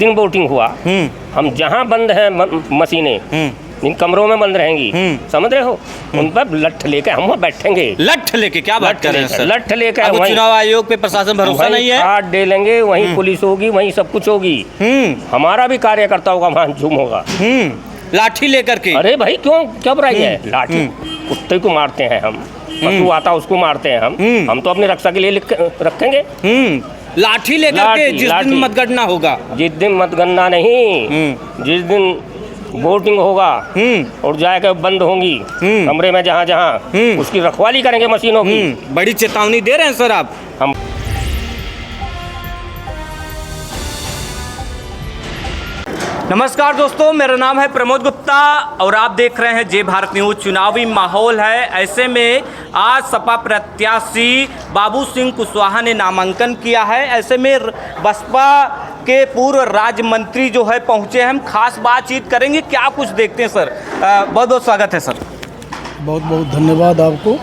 दिन वोटिंग हुआ, हम जहाँ बंद है मशीनें इन कमरों में बंद रहेंगी, समझ रहे हो, उन पर लठ लेके हम वहाँ बैठेंगे। लठ लेके क्या बात कर रहे हैं सर? लठ लेके अब चुनाव आयोग पे प्रशासन भरोसा नहीं है? हाथ डे लेंगे, वहीं पुलिस होगी, वहीं सब कुछ होगी। हमारा भी कार्यकर्ता होगा, वहाँ झूम होगा। लाठी लेकर के? अरे भाई क्यों क्या बुराई है? लाठी कुत्ते को मारते हैं हम, पशु आता उसको मारते हैं हम तो अपनी रक्षा के लिए रखेंगे। लाठी लेकर के जिस दिन मतगणना होगा, जिस दिन मतगणना नहीं, जिस दिन वोटिंग होगा और जाकर बंद होंगी कमरे में जहाँ जहाँ, उसकी रखवाली करेंगे मशीनों की। बड़ी चेतावनी दे रहे हैं सर आप। हम नमस्कार दोस्तों, मेरा नाम है प्रमोद गुप्ता और आप देख रहे हैं जय भारत न्यूज। चुनावी माहौल है, ऐसे में आज सपा प्रत्याशी बाबू सिंह कुशवाहा ने नामांकन किया है। ऐसे में बसपा के पूर्व राज्य मंत्री जो है पहुंचे हैं, हम खास बातचीत करेंगे। क्या कुछ देखते हैं सर? बहुत बहुत स्वागत है सर। बहुत बहुत धन्यवाद आपको।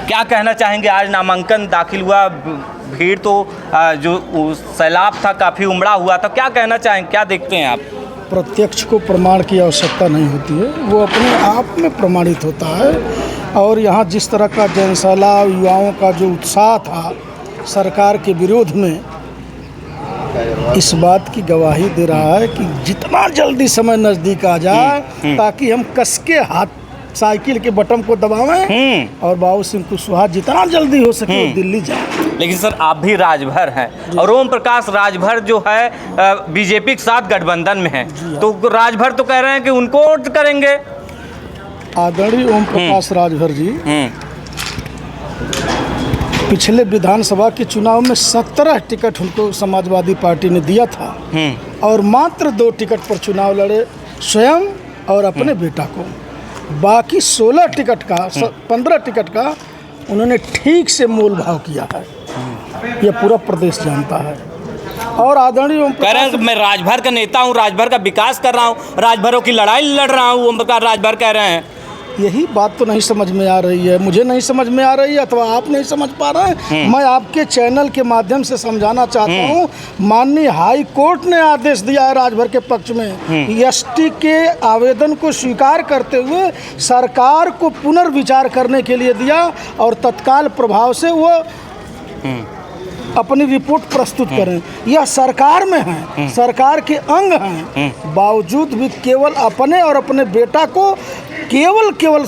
क्या कहना चाहेंगे? आज नामांकन दाखिल हुआ, भीड़ तो जो सैलाब था काफ़ी उमड़ा हुआ था, क्या कहना चाहेंगे, क्या देखते हैं आप? प्रत्यक्ष को प्रमाण की आवश्यकता नहीं होती है, वो अपने आप में प्रमाणित होता है। और यहाँ जिस तरह का जनसैलाब, युवाओं का जो उत्साह था सरकार के विरोध में, इस बात की गवाही दे रहा है कि जितना जल्दी समय नज़दीक आ जाए ताकि हम कस के हाथ साइकिल के बटन को दबावें और बाबू सिंह कुशवाहा जितना जल्दी हो सके दिल्ली जाए। लेकिन सर आप भी राजभर हैं और ओम प्रकाश राजभर जो है बीजेपी के साथ गठबंधन में है, तो राजभर तो कह रहे हैं कि उनको वोट करेंगे। आदरणीय ओम प्रकाश राजभर जी पिछले विधानसभा के चुनाव में 17 टिकट उनको समाजवादी पार्टी ने दिया था और मात्र 2 टिकट पर चुनाव लड़े, स्वयं और अपने बेटा को। बाकी 16 टिकट का 15 टिकट का उन्होंने ठीक से मोल भाव किया है, ये पूरा प्रदेश जानता है। और आदरणीय ओम कह रहे हैं मैं राजभर का नेता हूँ, राजभर का विकास कर रहा हूँ, राजभरों की लड़ाई लड़ रहा हूँ, ओम प्रकाश राजभर कह रहे हैं। यही बात तो नहीं समझ में आ रही है, मुझे नहीं समझ में आ रही है अथवा आप नहीं समझ पा रहे हैं। मैं आपके चैनल के माध्यम से समझाना चाहता हूँ, माननीय हाई कोर्ट ने आदेश दिया है राजभर के पक्ष में, एसटी के आवेदन को स्वीकार करते हुए सरकार को पुनर्विचार करने के लिए दिया और तत्काल प्रभाव से वो अपनी रिपोर्ट प्रस्तुत करें। यह सरकार में है, सरकार के अंग हैं, बावजूद भी केवल अपने और अपने बेटा को केवल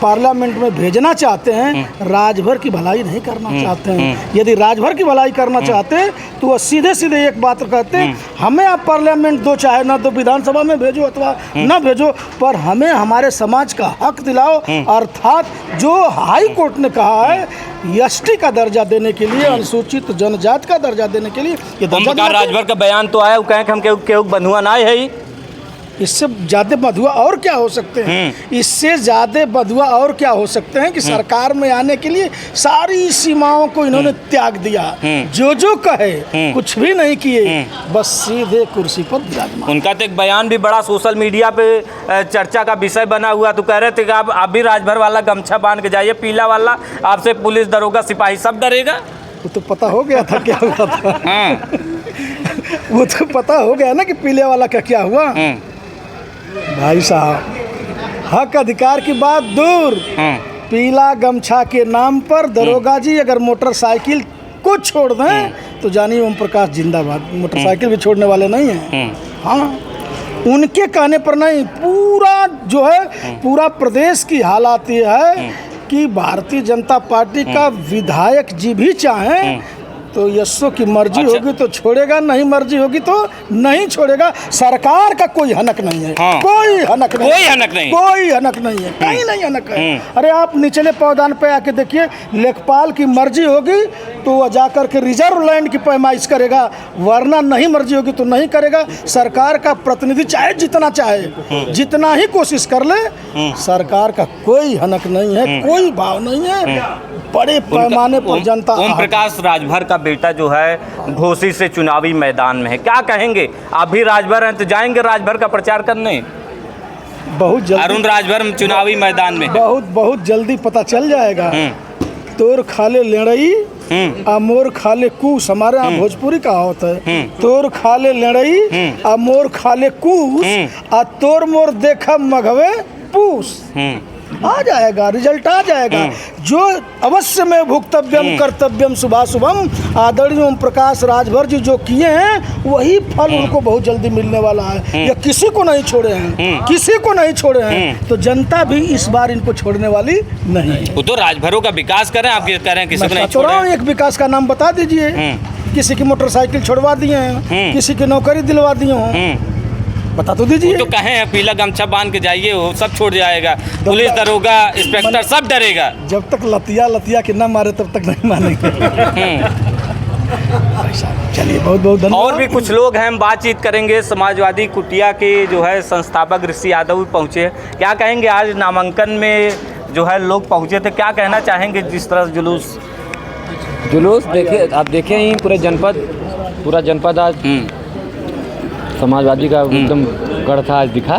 पार्लियामेंट में भेजना चाहते हैं, राजभर की भलाई नहीं करना चाहते हैं। यदि राजभर की भलाई करना चाहते तो वह सीधे सीधे एक बात कहते, हमें आप पार्लियामेंट दो, चाहे ना तो विधानसभा में भेजो अथवा ना भेजो, पर हमें हमारे समाज का हक दिलाओ। अर्थात जो हाई कोर्ट ने कहा है एसटी का दर्जा देने के लिए, अनुसूचित जनजाति का दर्जा देने के लिए, ये दर्जा राजभर का बयान तो आया, वो कहें कि हम केहू बंधुआ ना है। इससे ज़्यादा बधुआ और क्या हो सकते हैं? इससे ज़्यादा बधुआ और क्या हो सकते हैं कि सरकार में आने के लिए सारी सीमाओं को इन्होंने त्याग दिया, जो कहे कुछ भी नहीं किए, बस सीधे कुर्सी पर विराजमान। उनका तो एक बयान भी बड़ा सोशल मीडिया पे चर्चा का विषय बना हुआ, तो कह रहे थे कि आप भी राजभर वाला गमछा बांध के जाइए, पीला वाला, आपसे पुलिस, दरोगा, सिपाही सब डरेगा। वो तो पता हो गया था क्या हुआ था। वो तो पता हो गया ना कि पीले वाला का क्या हुआ। भाई साहब, हक अधिकार की बात दूर, पीला गमछा के नाम पर दरोगा जी अगर मोटरसाइकिल को छोड़ दें तो जानिए ओम प्रकाश जिंदाबाद। मोटरसाइकिल भी छोड़ने वाले नहीं हैं। हाँ, उनके कहने पर नहीं, पूरा जो है पूरा प्रदेश की हालात ये है कि भारतीय जनता पार्टी का विधायक जी भी चाहें तो यशो की मर्जी होगी तो छोड़ेगा, नहीं मर्जी होगी तो नहीं छोड़ेगा। सरकार का कोई हनक नहीं है। कोई हनक नहीं, कोई हनक नहीं, कोई हनक नहीं है, कहीं नहीं हनक है। अरे आप निचले पावदान पे आके देखिए, लेखपाल की मर्जी होगी तो वह जाकर के रिजर्व लैंड की पैमाइश करेगा, वरना नहीं मर्जी होगी तो नहीं करेगा। सरकार का प्रतिनिधि चाहे जितना चाहे, जितना ही कोशिश कर ले, सरकार का कोई हनक नहीं है, कोई भाव नहीं है। बड़े पैमाने पर जनता। ओम प्रकाश राजभर का बेटा जो है घोसी से चुनावी मैदान में है, क्या कहेंगे? आप भी राजभर हैं तो जाएंगे राजभर का प्रचार करने? बहुत जल्दी अरुण राजभर चुनावी मैदान में बहुत जल्दी पता चल जाएगा तोर खाले लेड़ई आ मोर खाले कूस। हमारे यहाँ भोजपुरी का होता है, तोर खाले लेड़ई आ मोर खाले कूस आ तोर मोर देखा मघवे पूस। आ जाएगा, रिजल्ट आ जाएगा। जो अवश्य में भुक्तव्यम कर्तव्यम शुभाशुभम आदरणीय ओम प्रकाश राजभर जी जो किए हैं वही फल उनको बहुत जल्दी मिलने वाला है। ये किसी को नहीं छोड़े हैं, किसी को नहीं छोड़े हैं, तो जनता भी इस बार इनको छोड़ने वाली नहीं है। वो तो राजभरों का विकास करें, आप ये कह रहे हैं किसी को नहीं छोड़ रहा हूँ। एक विकास का नाम बता दीजिए। किसी की मोटरसाइकिल छुड़वा दिए हैं, किसी की नौकरी दिलवा दिए हों, बता तो दीजिए। तो कहें पीला गमछा बांध के जाइए, वो सब छोड़ जाएगा। पुलिस, दरोगा, इंस्पेक्टर सब डरेगा। जब तक लतिया के ना मारे तब तक नहीं मानेंगे। चलिए, बहुत बहुत धन्यवाद। और भी कुछ लोग हैं, हम बातचीत करेंगे। समाजवादी कुटिया के जो है संस्थापक ऋषि यादव भी पहुँचे। क्या कहेंगे, आज नामांकन में जो है लोग पहुँचे थे, क्या कहना चाहेंगे? जिस तरह जुलूस देखिए, आप देखें ही पूरा जनपद आज समाजवादी का एकदम गढ़ था, आज दिखा।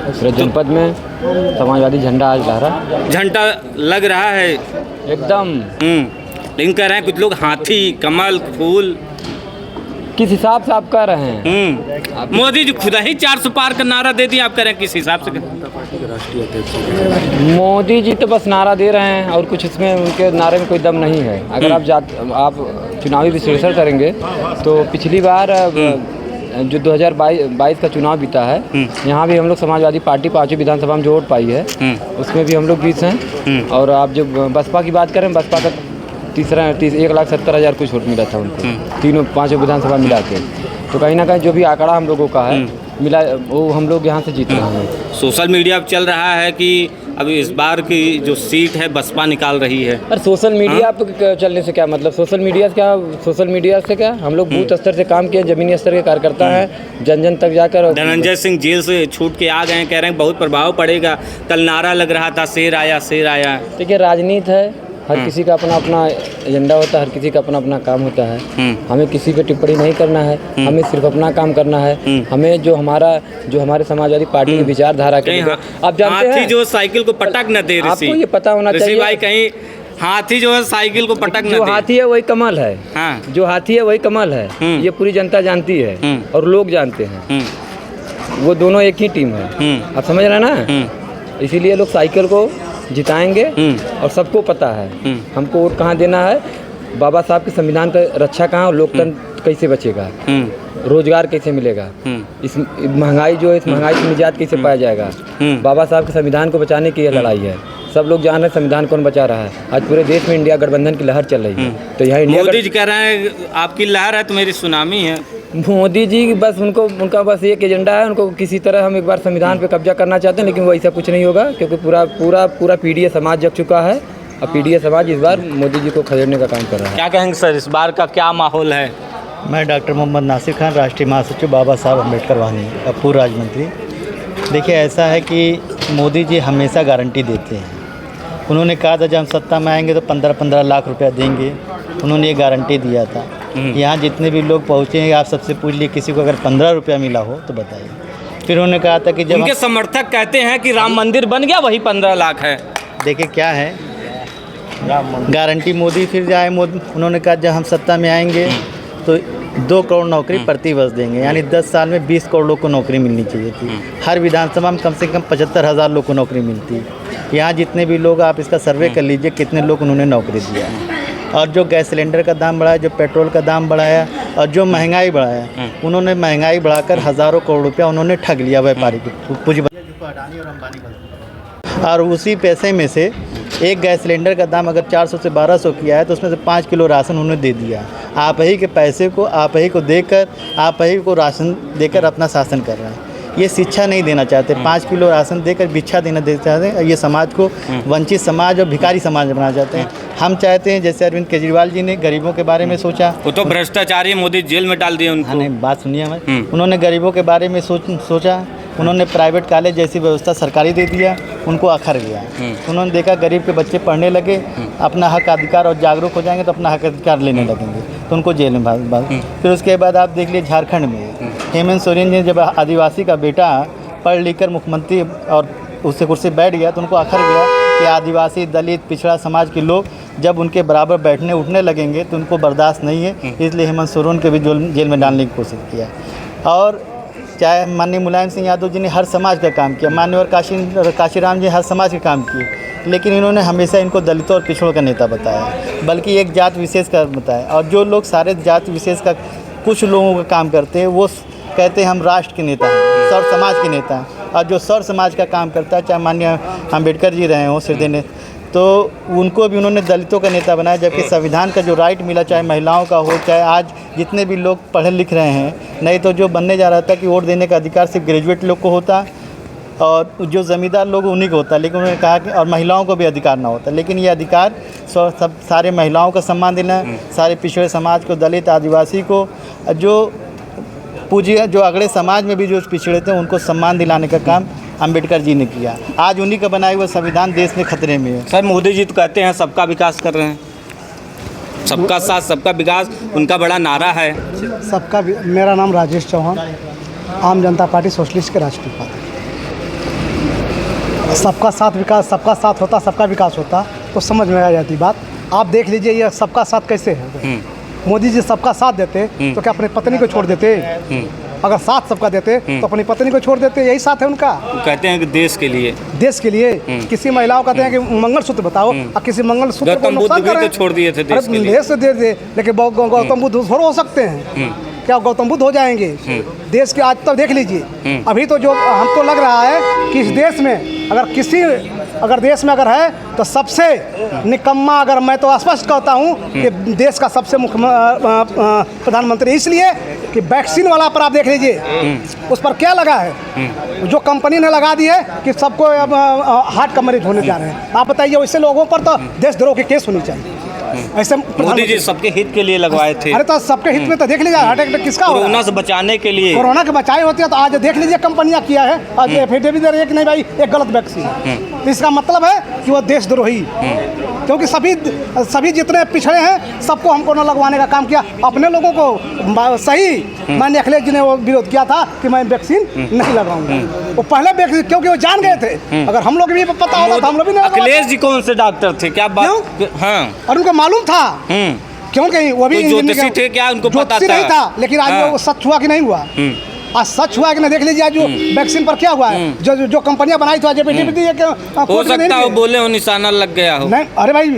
पूरे जनपद में समाजवादी झंडा आज लहरा, झंडा लग रहा है एकदम। लेकिन कह रहे हैं कुछ लोग हाथी, कमल, फूल, किस हिसाब से आप कह रहे हैं? मोदी जी खुदा ही 400 पार का नारा दे दिया, आप कह रहे हैं किस हिसाब से? मोदी जी तो बस नारा दे रहे हैं और कुछ इसमें उनके नारे में कोई दम नहीं है। अगर आप चुनावी विश्लेषण करेंगे तो पिछली बार जो 2022 का चुनाव बीता है, यहाँ भी हम लोग समाजवादी पार्टी 5वीं विधानसभा में जो वोट पाई है उसमें भी हम लोग 20 हैं। और आप जब बसपा की बात करें, बसपा का 1,70,000 कुछ वोट मिला था उनको, तीनों 5 विधानसभा मिला के। तो कहीं ना कहीं जो भी आंकड़ा हम लोगों का है मिला, वो हम लोग यहाँ से जीत रहे हैं। सोशल मीडिया पर चल रहा है कि अभी इस बार की जो सीट है बसपा निकाल रही है। पर सोशल मीडिया पे चलने से क्या मतलब? सोशल मीडिया से क्या हम लोग बूथ स्तर से काम किए, जमीनी स्तर के कार्यकर्ता हैं, जन जन तक जाकर। धनंजय सिंह जेल से छूट के आ गए हैं, कह रहे हैं बहुत प्रभाव पड़ेगा। कल नारा लग रहा था, शेर आया शेर आया। देखिए, राजनीति है, हर किसी का अपना अपना एजेंडा होता है, हर किसी का अपना अपना काम होता है। हमें किसी पे टिप्पणी नहीं करना है, हमें सिर्फ अपना काम करना है। हमें जो हमारे समाजवादी पार्टी की विचारधारा के आप जानते हैं, जो साइकिल को पटक न दे, आपको ये पता होना चाहिए भाई, कहीं हाथी जो है साइकिल को पटक न दे। जो हाथी है वही कमल है। जो हाथी है वही कमल है, ये पूरी जनता जानती है और लोग जानते हैं। वो दोनों एक ही टीम है, आप समझ रहे हैं ना? इसीलिए लोग साइकिल को जिताएंगे और सबको पता है हमको वोट कहाँ देना है, बाबा साहब के संविधान का रक्षा कहाँ और लोकतंत्र कैसे बचेगा, रोजगार कैसे मिलेगा, इस महंगाई जो है, इस महंगाई से निजात कैसे पाया जाएगा। बाबा साहब के संविधान को बचाने की ये लड़ाई है। सब लोग जान रहे हैं संविधान कौन बचा रहा है। आज पूरे देश में इंडिया गठबंधन की लहर चल रही है। तो यहाँ इंडिया मोदी जी कह रहे हैं आपकी लहर है तो मेरी सुनामी है। मोदी जी बस उनका बस एक एजेंडा है, उनको किसी तरह हम एक बार संविधान पे कब्जा करना चाहते हैं, लेकिन वो ऐसा कुछ नहीं होगा, क्योंकि पूरा पीडीए समाज जग चुका है। अब पीडीए समाज इस बार मोदी जी को खदेड़ने का काम कर रहा है। क्या कहेंगे सर, इस बार का क्या माहौल है? मैं डॉक्टर मोहम्मद नासिर खान, राष्ट्रीय महासचिव बाबा साहब अम्बेडकर वाहिनी, पूर्व राज्य मंत्री। देखिए, ऐसा है कि मोदी जी हमेशा गारंटी देते हैं। उन्होंने कहा था जब हम सत्ता में आएंगे तो 15-15 लाख रुपया देंगे, उन्होंने ये गारंटी दिया था। यहाँ जितने भी लोग पहुँचे हैं, आप सबसे पूछ लिए किसी को अगर 15 रुपया मिला हो तो बताइए। फिर उन्होंने कहा था कि जब उनके समर्थक कहते हैं कि राम मंदिर बन गया वही 15 लाख है। देखिए क्या है, गारंटी मोदी फिर जाए उन्होंने कहा जब हम सत्ता में आएंगे तो 2 करोड़ नौकरी प्रति वर्ष देंगे, यानी 10 साल में 20 करोड़ लोग को नौकरी मिलनी चाहिए थी। हर विधानसभा में कम से कम 75,000 लोग को नौकरी मिलती है। यहाँ जितने भी लोग, आप इसका सर्वे कर लीजिए कितने लोग उन्होंने नौकरी दिया है। और जो गैस सिलेंडर का दाम बढ़ाया, जो पेट्रोल का दाम बढ़ाया और जो महंगाई बढ़ाया, उन्होंने महंगाई बढ़ाकर हज़ारों करोड़ रुपया उन्होंने ठग लिया व्यापारी पूंजीपति को अडानी और अंबानी। और उसी पैसे में से एक गैस सिलेंडर का दाम अगर 400 से 1200 किया है तो उसमें से 5 किलो राशन उन्होंने दे दिया। आप ही के पैसे को आप ही को देकर, आप ही को राशन देकर अपना शासन कर रहे हैं। ये शिक्षा नहीं देना चाहते, 5 किलो राशन देकर भिक्षा देना चाहते हैं। ये समाज को वंचित समाज और भिखारी समाज बनाना चाहते हैं। हम चाहते हैं जैसे अरविंद केजरीवाल जी ने गरीबों के बारे में सोचा, वो तो भ्रष्टाचारी, मोदी जेल में डाल दिए उनको। नहीं, बात सुनिए हमें। उन्होंने गरीबों के बारे में सोचा, उन्होंने प्राइवेट कॉलेज जैसी व्यवस्था सरकारी दे दिया, उनको अखर गया। उन्होंने देखा गरीब के बच्चे पढ़ने लगे, अपना हक अधिकार और जागरूक हो जाएंगे तो अपना हक अधिकार लेने लगेंगे, तो उनको जेल में भाग। फिर उसके बाद आप देख लीजिए झारखंड में हेमंत सोरेन जी, जब आदिवासी का बेटा पढ़ लिख कर मुख्यमंत्री और उससे कुर्सी बैठ गया तो उनको अखर गया कि आदिवासी, दलित, पिछड़ा समाज के लोग जब उनके बराबर बैठने उठने लगेंगे तो उनको बर्दाश्त नहीं है, इसलिए हेमंत सोरेन को भी जेल में डालने की कोशिश किया। और चाहे माननीय मुलायम सिंह यादव जी ने हर समाज का काम किया, माननीय काशीराम जी हर समाज के काम किए, लेकिन इन्होंने हमेशा इनको दलितों और पिछड़ों का नेता बताया, बल्कि एक जात विशेष का बताया। और जो लोग सारे जात विशेष का कुछ लोगों का काम करते हैं वो कहते हैं हम राष्ट्र के नेता हैं, सौर समाज के नेता हैं। और जो सौर समाज का काम करता है, चाहे माननीय अम्बेडकर जी रहे हों सिरदे ने, तो उनको भी उन्होंने दलितों का नेता बनाया। जबकि संविधान का जो राइट मिला, चाहे महिलाओं का हो, चाहे आज जितने भी लोग पढ़े लिख रहे हैं, नहीं तो जो बनने जा रहा था कि वोट देने का अधिकार सिर्फ ग्रेजुएट लोग को होता और जो ज़मींदार लोग उन्हीं को होता, लेकिन उन्होंने कहा कि और महिलाओं को भी अधिकार ना होता। लेकिन ये अधिकार सब सारे महिलाओं का सम्मान देना, सारे पिछड़े समाज को, दलित, आदिवासी को, जो पूजिए जो अगले समाज में भी जो पिछड़े थे उनको सम्मान दिलाने का काम अंबेडकर जी ने किया। आज उन्हीं का बनाया हुआ संविधान देश में खतरे में है। सर, मोदी जी तो कहते हैं सबका विकास कर रहे हैं, सबका साथ सबका विकास उनका बड़ा नारा है। सबका मेरा नाम राजेश चौहान, आम जनता पार्टी सोशलिस्ट के राष्ट्रीय उपाध्यक्ष। सबका साथ विकास, सबका साथ होता, सबका विकास होता तो समझ में आ जाती बात। आप देख लीजिए ये सबका साथ कैसे है। मोदी जी सबका साथ देते तो क्या अपनी पत्नी को छोड़ देते? अगर साथ सबका देते तो अपनी पत्नी को छोड़ देते, यही साथ है उनका। कहते हैं कि देश के लिए किसी महिलाओं कहते हैं कि मंगलसूत्र बताओ, और किसी मंगलसूत्र को नुकसान कर रहे हैं। छोड़ दिए थे देश के लिए। देश से दे दे, लेकिन गौतम बुद्ध थोड़ा हो सकते हैं। क्या गौतम बुद्ध हो जाएंगे देश के? आज तक देख लीजिए, अभी तो जो हमको लग रहा है कि इस देश में अगर देश में अगर है तो सबसे निकम्मा, अगर मैं तो स्पष्ट कहता हूँ कि देश का सबसे मुख्य प्रधानमंत्री, इसलिए कि वैक्सीन वाला पर आप देख लीजिए, उस पर क्या लगा है, जो कंपनी ने लगा दी है कि सबको अब हार्ट का मरीज होने जा रहे हैं। आप बताइए, वैसे लोगों पर तो देशद्रोह की केस होनी चाहिए। ऐसे मोदी जी सबके हित के लिए लगवाए थे। अरे तो सबके हित में तो देख लीजिए, हार्ट अटैक किसका हो रहा है? कोरोना से बचाने के लिए, कोरोना के बचाए होते हैं तो आज देख लीजिए कंपनियां किया है, आज एफिडेविट दे रही है कि नहीं भाई एक गलत वैक्सीन है। तो इसका मतलब है कि वो देशद्रोही, क्योंकि सभी जितने पिछड़े हैं सबको हमको न लगवाने का काम किया। अपने लोगों को सही माननीय अखिलेश जी ने वो विरोध किया था कि मैं वैक्सीन नहीं लगाऊंगा। वो पहले वैक्सीन, क्योंकि वो जान गए थे, अगर हम लोग भी पता होता तो हम लोग भी नहीं। अखिलेश जी कौन से डॉक्टर थे, क्या बात? हाँ, और उनको मालूम था, क्योंकि वो भी ज्योतिषी थे, क्या उनको पता था? नहीं था, लेकिन आज वो सच हुआ कि नहीं हुआ? आज सच हुआ कि नहीं? देख लीजिए आज जो वैक्सीन पर क्या हुआ है, जो कंपनियां बनाई थी, आज हो सकता है बोले हो निशाना लग गया हो। नहीं, अरे भाई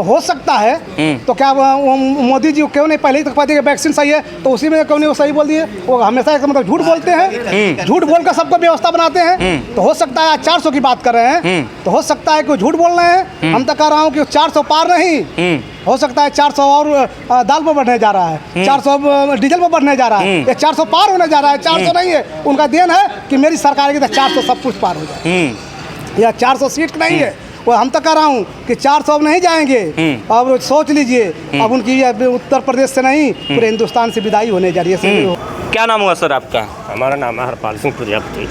हो सकता है, तो क्या मोदी जी क्यों नहीं पहले ही तक पता कि वैक्सीन सही है, तो उसी में क्यों नहीं वो सही बोल दिए? वो हमेशा मतलब झूठ बोलते हैं, झूठ बोलकर सबको व्यवस्था बनाते हैं। तो हो सकता है आज 400 की बात कर रहे हैं, तो हो सकता है कि झूठ बोल रहे हैं। हम तो कह रहा हूँ कि 400 पार नहीं, हो सकता है 400 और दाल पर बढ़ने जा रहा है, 400 डीजल पर बढ़ने जा रहा है, ये 400 पार होने जा रहा है। 400 नहीं है, उनका देन है कि मेरी सरकार की 400 सब कुछ पार हो जाए। या 400 सीट नहीं है, वो हम तो कह रहा हूँ कि 400 अब नहीं जाएंगे। अब सोच लीजिए, अब उनकी उत्तर प्रदेश से नहीं पूरे हिंदुस्तान से विदाई होने जा रही है। क्या नाम हुआ सर आपका? हमारा नाम है हरपाल सिंह प्रजापति,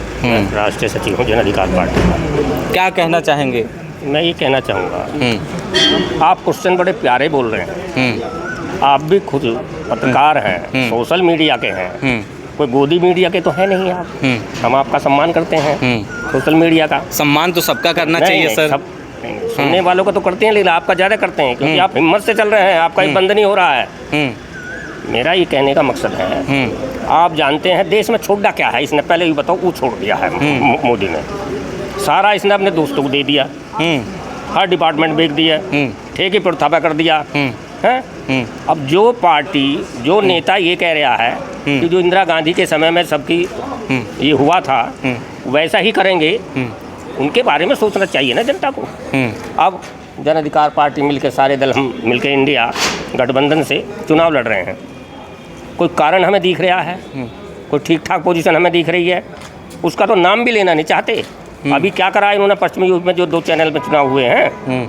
राष्ट्रीय सचिव हूँ जन अधिकार पार्टी का। क्या कहना चाहेंगे? मैं ये कहना चाहूँगा, आप क्वेश्चन बड़े प्यारे बोल रहे हैं, आप भी खुद पत्रकार हैं, सोशल मीडिया के हैं, कोई गोदी मीडिया के तो है नहीं आप। हम आपका सम्मान करते हैं, सोशल मीडिया का सम्मान तो सबका करना चाहिए सर। सब सुनने वालों का तो करते हैं, लेकिन आपका ज़्यादा करते हैं, क्योंकि आप हिम्मत से चल रहे हैं, आपका ही बंद नहीं हो रहा है। मेरा ये कहने का मकसद है, आप जानते हैं देश में छोड़ा क्या है, इसने पहले ही बताओ, वो छोड़ दिया है मोदी ने सारा, इसने अपने दोस्तों को दे दिया, हर डिपार्टमेंट बेच दिया, ठेके पर थापा कर दिया है। अब जो पार्टी, जो नेता ये कह रहा है कि जो इंदिरा गांधी के समय में सबकी ये हुआ था वैसा ही करेंगे, उनके बारे में सोचना चाहिए ना जनता को। अब जन अधिकार पार्टी मिलकर, सारे दल हम मिलकर इंडिया गठबंधन से चुनाव लड़ रहे हैं, कोई कारण हमें दिख रहा है, कोई ठीक ठाक पोजीशन हमें दिख रही है, उसका तो नाम भी लेना नहीं चाहते। अभी क्या करा इन्होंने पश्चिमी यूपी में, जो 2 चैनल में चुनाव हुए हैं,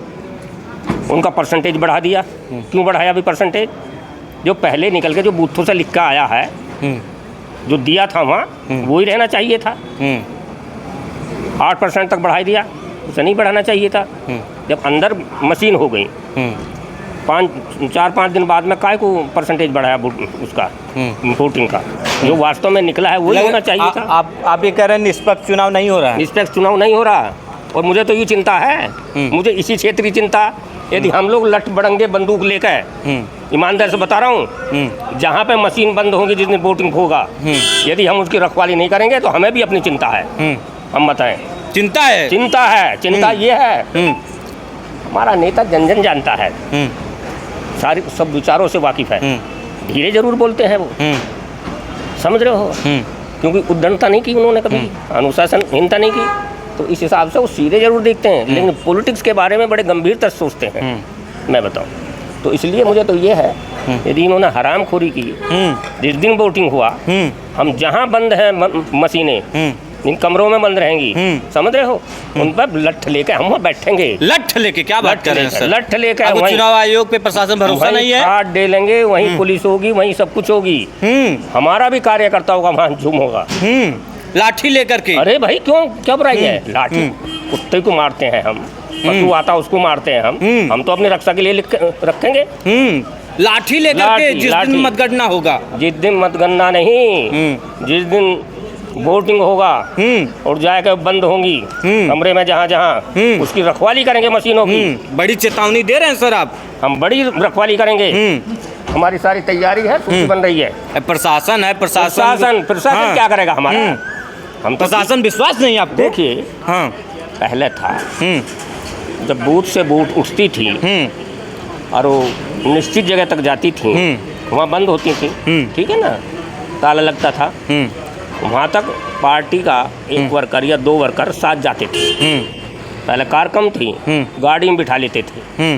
उनका परसेंटेज बढ़ा दिया। क्यों बढ़ाया अभी परसेंटेज? जो पहले निकल के जो बूथों से लिख कर आया है, जो दिया था वहाँ वो ही रहना चाहिए था। 8% तक बढ़ा दिया, उसे नहीं बढ़ाना चाहिए था। जब अंदर मशीन हो गई, 4-5 दिन बाद में काय को परसेंटेज बढ़ाया उसका वोटिंग का, जो वास्तव में निकला है वही होना चाहिए था। आप ये कह रहे हैं निष्पक्ष चुनाव नहीं हो रहा है? निष्पक्ष चुनाव नहीं हो रहा, और मुझे तो ये चिंता है, मुझे इसी क्षेत्र की चिंता। यदि हम लोग लठ बड़ंगे बंदूक लेकर, ईमानदार से बता रहा हूँ, जहाँ पे मशीन बंद होगी जिस दिन वोटिंग होगा, यदि हम उसकी रखवाली नहीं करेंगे तो हमें भी अपनी चिंता है। हम बताएं, चिंता है, चिंता है, चिंता ये है, हमारा नेता जन जन जानता है, सारी सब विचारों से वाकिफ है, धीरे जरूर बोलते हैं वो, समझ रहे हो, क्योंकि उद्दंडता नहीं की उन्होंने कभी, अनुशासनहीनता नहीं की, तो इस हिसाब से वो सीधे जरूर देखते हैं, लेकिन पॉलिटिक्स के बारे में बड़े गंभीरता से सोचते हैं। मैं बताऊं तो इसलिए मुझे तो ये है, यदि इन्होंने हरामखोरी की, जिस दिन वोटिंग हुआ, हम जहां बंद हैं मशीनें, इन कमरों में बंद रहेंगी, समझ रहे हो, उन पर लठ लेके हम वहाँ बैठेंगे। लठ लेके क्या बात कर रहे हैं सर? लठ लेके अब चुनाव आयोग पे प्रशासन भरोसा नहीं है, हाथ डेलेंगे, वहीं पुलिस होगी, वहीं सब कुछ होगी, हमारा भी कार्यकर्ता होगा, वहाँ झूम होगा, लाठी लेकर के। अरे भाई क्यों, क्या बुराई है? लाठी कुत्ते को मारते हैं हम, पशु आता उसको मारते हैं हम तो अपनी रक्षा के लिए रखेंगे लाठी लेकर के। जिस दिन मतगणना होगा, जिस दिन मतगणना नहीं, जिस दिन वोटिंग होगा और जाकर बंद होंगी कमरे में जहाँ जहाँ, उसकी रखवाली करेंगे मशीनों की। बड़ी चेतावनी दे रहे हैं सर आप? हम बड़ी रखवाली करेंगे, हमारी सारी तैयारी है, सूची बन रही है। प्रशासन है, प्रशासन क्या करेगा हमारा? हम तो प्रशासन विश्वास नहीं आपको? देखिए, हाँ, पहले था जब बूथ से बूथ उठती थी और वो निश्चित जगह तक जाती थी, वहाँ बंद होती थी, ठीक है ना, ताला लगता था, वहाँ तक पार्टी का एक वर्कर या 2 वर्कर साथ जाते थे। पहले कार कम थी, गाड़ी में बिठा लेते थे,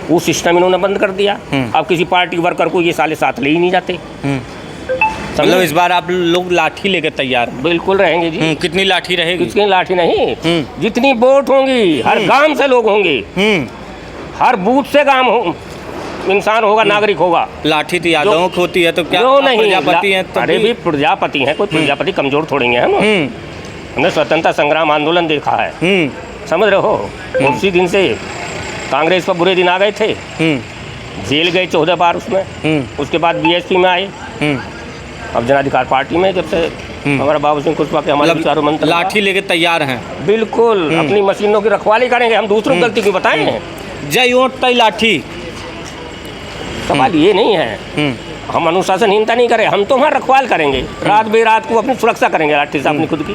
वो सिस्टम इन्होंने बंद कर दिया। अब किसी पार्टी वर्कर को ये साले साथ ले ही नहीं जाते। मतलब इस बार आप लोग लाठी लेकर तैयार? बिल्कुल रहेंगे जी। कितनी लाठी रहेगी? कितनी लाठी नहीं, जितनी वोट होंगी, हर गांव से लोग होंगे, हर बूथ से गांव हो, इंसान होगा, नागरिक होगा। लाठी तो यादवों की होती है, तो क्या नहीं, प्रजापति हैं? अरे भी प्रजापति हैं, कोई प्रजापति कमजोर थोड़ेंगे है ना। हमने स्वतंत्रता संग्राम आंदोलन देखा है, समझ रहे हो, उसी दिन से कांग्रेस पर बुरे दिन आ गए थे, जेल गए 14 बार उसमें, उसके बाद बीएसपी में आए, अब जनाधिकार पार्टी में, जब से हमारा बाबू सिंह कुशवाहा के हमारे विचारों मंत्र। लाठी लेके तैयार हैं? बिल्कुल, अपनी मशीनों की रखवाली करेंगे, हम दूसरों की गलती क्यों बताएं? जय वोट तय लाठी। सवाल ये नहीं है, हम अनुशासनहीनता नहीं करें, हम तो वहाँ रखवाल करेंगे, रात बेरात को अपनी सुरक्षा करेंगे लाठी से अपनी खुद की,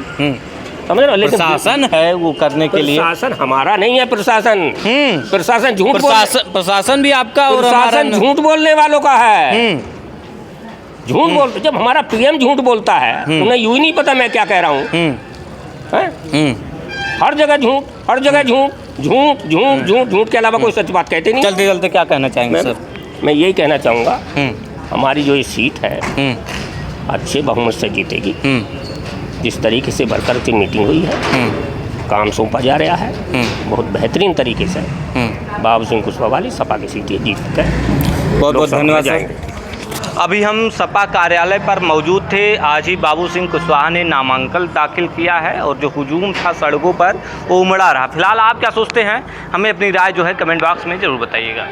समझ रहे हो। लेकिन प्रशासन है वो करने के लिए, प्रशासन हमारा नहीं है, प्रशासन झूठ, प्रशासन भी आपका और प्रशासन झूठ बोलने वालों का है, झूठ बोलते। जब हमारा पीएम झूठ बोलता है, उन्हें यूं ही नहीं पता मैं क्या कह रहा हूँ, हर जगह झूठ, हर जगह झूठ, झूठ झूठ झूठ झूठ के अलावा कोई सच बात कहते नहीं। चलते चलते क्या कहना चाहेंगे सर? मैं यही कहना चाहूँगा, हमारी जो ये सीट है अच्छे बहुमत से जीतेगी। जिस तरीके से वर्कर की मीटिंग हुई है, काम सौंपा जा रहा है, बहुत बेहतरीन तरीके से बाबू सिंह कुशवाहा वाली सपा की सीटें जीत कर बहुत बहुत धन्यवाद सर। अभी हम सपा कार्यालय पर मौजूद थे। आज ही बाबू सिंह कुशवाहा ने नामांकन दाखिल किया है और जो हुजूम था सड़कों पर वो उमड़ा रहा। फिलहाल आप क्या सोचते हैं, हमें अपनी राय जो है कमेंट बॉक्स में ज़रूर बताइएगा।